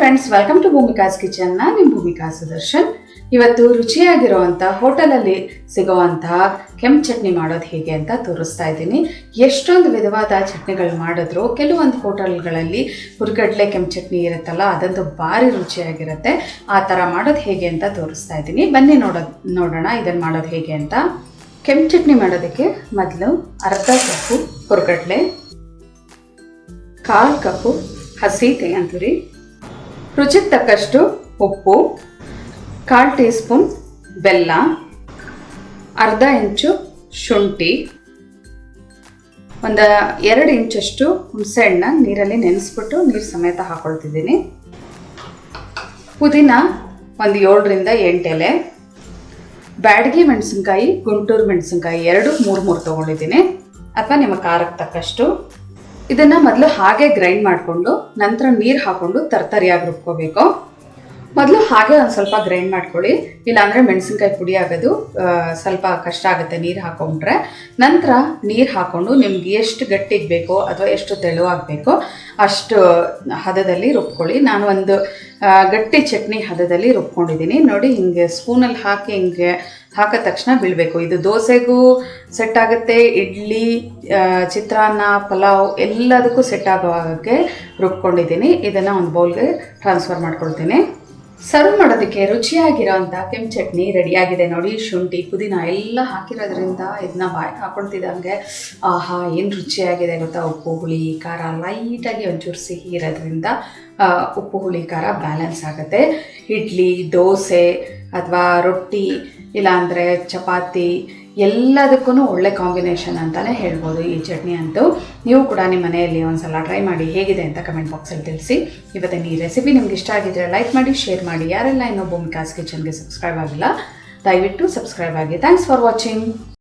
Friends, welcome to Bhoomika's kitchen. ನಿಮ್ಮ ಭೂಮಿಕಾ ಸುದರ್ಶನ್. ಇವತ್ತು ರುಚಿಯಾಗಿರುವಂಥ ಹೋಟೆಲಲ್ಲಿ ಸಿಗೋವಂತಹ ಕೆಂಪು ಚಟ್ನಿ ಮಾಡೋದು ಹೇಗೆ ಅಂತ ತೋರಿಸ್ತಾ ಇದ್ದೀನಿ. ಎಷ್ಟೊಂದು ವಿಧವಾದ ಚಟ್ನಿಗಳು ಮಾಡಿದ್ರು ಕೆಲವೊಂದು ಹೋಟೆಲ್ಗಳಲ್ಲಿ ಹುರ್ಗಡ್ಲೆ ಕೆಂಪು ಚಟ್ನಿ ಇರುತ್ತಲ್ಲ, ಅದಂತೂ ಭಾರಿ ರುಚಿಯಾಗಿರುತ್ತೆ. ಆ ಥರ ಮಾಡೋದು ಹೇಗೆ ಅಂತ ತೋರಿಸ್ತಾ ಇದ್ದೀನಿ. ಬನ್ನಿ ನೋಡೋಣ ಇದನ್ನು ಮಾಡೋದು ಹೇಗೆ ಅಂತ. ಕೆಂಪು ಚಟ್ನಿ ಮಾಡೋದಕ್ಕೆ ಮೊದಲು ಅರ್ಧ ಕಪ್ಪು ಹುರ್ಗಡ್ಲೆ, 1/4 ಕಪ್ಪು ಹಸಿ ತೆಂಗಿನತುರಿ, ರುಚಿಗೆ ತಕ್ಕಷ್ಟು ಉಪ್ಪು, 1/4 ಟೀ ಸ್ಪೂನ್ ಬೆಲ್ಲ, ಅರ್ಧ ಇಂಚು ಶುಂಠಿ, ಒಂದು 2 ಇಂಚಷ್ಟು ಹುಣಸೆಹಣ್ಣ ನೀರಲ್ಲಿ ನೆನೆಸ್ಬಿಟ್ಟು ನೀರು ಸಮೇತ ಹಾಕೊಳ್ತಿದ್ದೀನಿ, ಪುದೀನ ಒಂದು 7ರಿಂದ 8 ಎಲೆ, ಬ್ಯಾಡಗಿ ಮೆಣಸಿನ್ಕಾಯಿ, ಗುಂಟೂರು ಮೆಣಸಿನ್ಕಾಯಿ 3 ತೊಗೊಂಡಿದ್ದೀನಿ, ಅಥವಾ ನಿಮ್ಮ ಖಾರಕ್ಕೆ ತಕ್ಕಷ್ಟು. ಇದನ್ನು ಮೊದಲು ಹಾಗೆ ಗ್ರೈಂಡ್ ಮಾಡಿಕೊಂಡು ನಂತರ ನೀರು ಹಾಕ್ಕೊಂಡು ತರ್ತರಿಯಾಗಿ ರುಬ್ಕೋಬೇಕು. ಮೊದಲು ಹಾಗೆ ಒಂದು ಸ್ವಲ್ಪ ಗ್ರೈಂಡ್ ಮಾಡ್ಕೊಳ್ಳಿ, ಇಲ್ಲಾಂದರೆ ಮೆಣಸಿನ್ಕಾಯಿ ಪುಡಿ ಆಗೋದು ಸ್ವಲ್ಪ ಕಷ್ಟ ಆಗುತ್ತೆ ನೀರು ಹಾಕೊಂಡ್ರೆ. ನಂತರ ನೀರು ಹಾಕ್ಕೊಂಡು ನಿಮ್ಗೆ ಎಷ್ಟು ಗಟ್ಟಿಗೆ ಬೇಕೋ ಅಥವಾ ಎಷ್ಟು ತೆಳುವಾಗಬೇಕೋ ಅಷ್ಟು ಹದದಲ್ಲಿ ರುಬ್ಕೊಳ್ಳಿ. ನಾನು ಒಂದು ಗಟ್ಟಿ ಚಟ್ನಿ ಹದದಲ್ಲಿ ರುಬ್ಕೊಂಡಿದ್ದೀನಿ ನೋಡಿ. ಹಿಂಗೆ ಸ್ಪೂನಲ್ಲಿ ಹಾಕಿ ಹಿಂಗೆ ಹಾಕಿದ ತಕ್ಷಣ ಬೀಳಬೇಕು. ಇದು ದೋಸೆಗೂ ಸೆಟ್ ಆಗುತ್ತೆ, ಇಡ್ಲಿ, ಚಿತ್ರಾನ್ನ, ಪಲಾವ್ ಎಲ್ಲದಕ್ಕೂ ಸೆಟ್ ಆಗೋ ಹಾಗೆ ರುಬ್ಕೊಂಡಿದ್ದೀನಿ. ಇದನ್ನು ಒಂದು ಬೌಲ್ಗೆ ಟ್ರಾನ್ಸ್ಫರ್ ಮಾಡ್ಕೊಳ್ತೀನಿ. ಸರ್ವ್ ಮಾಡೋದಕ್ಕೆ ರುಚಿಯಾಗಿರೋಂಥ ಕೆಂಪು ಚಟ್ನಿ ರೆಡಿಯಾಗಿದೆ ನೋಡಿ. ಶುಂಠಿ, ಪುದೀನ ಎಲ್ಲ ಹಾಕಿರೋದ್ರಿಂದ ಇದನ್ನ ಬಾಯಿಗೆ ಹಾಕೊಳ್ತಿದ್ದಂಗೆ ಆಹಾ ಏನು ರುಚಿಯಾಗಿದೆ ಗೊತ್ತಾ. ಉಪ್ಪು ಹುಳಿ ಖಾರ ಲೈಟಾಗಿ ಒಂಚೂರು ಸಿಹಿ ಇರೋದ್ರಿಂದ ಉಪ್ಪು ಹುಳಿ ಖಾರ ಬ್ಯಾಲೆನ್ಸ್ ಆಗುತ್ತೆ. ಇಡ್ಲಿ, ದೋಸೆ ಅಥವಾ ರೊಟ್ಟಿ ಇಲ್ಲಾಂದರೆ ಚಪಾತಿ ಎಲ್ಲದಕ್ಕೂ ಒಳ್ಳೆ ಕಾಂಬಿನೇಷನ್ ಅಂತಲೇ ಹೇಳ್ಬೋದು ಈ ಚಟ್ನಿ ಅಂತೂ. ನೀವು ಕೂಡ ನಿಮ್ಮ ಮನೆಯಲ್ಲಿ ಒಂದು ಸಲ ಟ್ರೈ ಮಾಡಿ ಹೇಗಿದೆ ಅಂತ ಕಮೆಂಟ್ ಬಾಕ್ಸಲ್ಲಿ ತಿಳಿಸಿ. ಇವತ್ತಿನ ಈ ರೆಸಿಪಿ ನಿಮ್ಗೆ ಇಷ್ಟ ಆಗಿದ್ರೆ ಲೈಕ್ ಮಾಡಿ, ಶೇರ್ ಮಾಡಿ. ಯಾರೆಲ್ಲ ಇನ್ನೂ ಭೂಮಿಕಾಸ್ ಕಿಚನ್ಗೆ ಸಬ್ಸ್ಕ್ರೈಬ್ ಆಗಿಲ್ಲ ದಯವಿಟ್ಟು ಸಬ್ಸ್ಕ್ರೈಬ್ ಆಗಿ. Thanks for watching.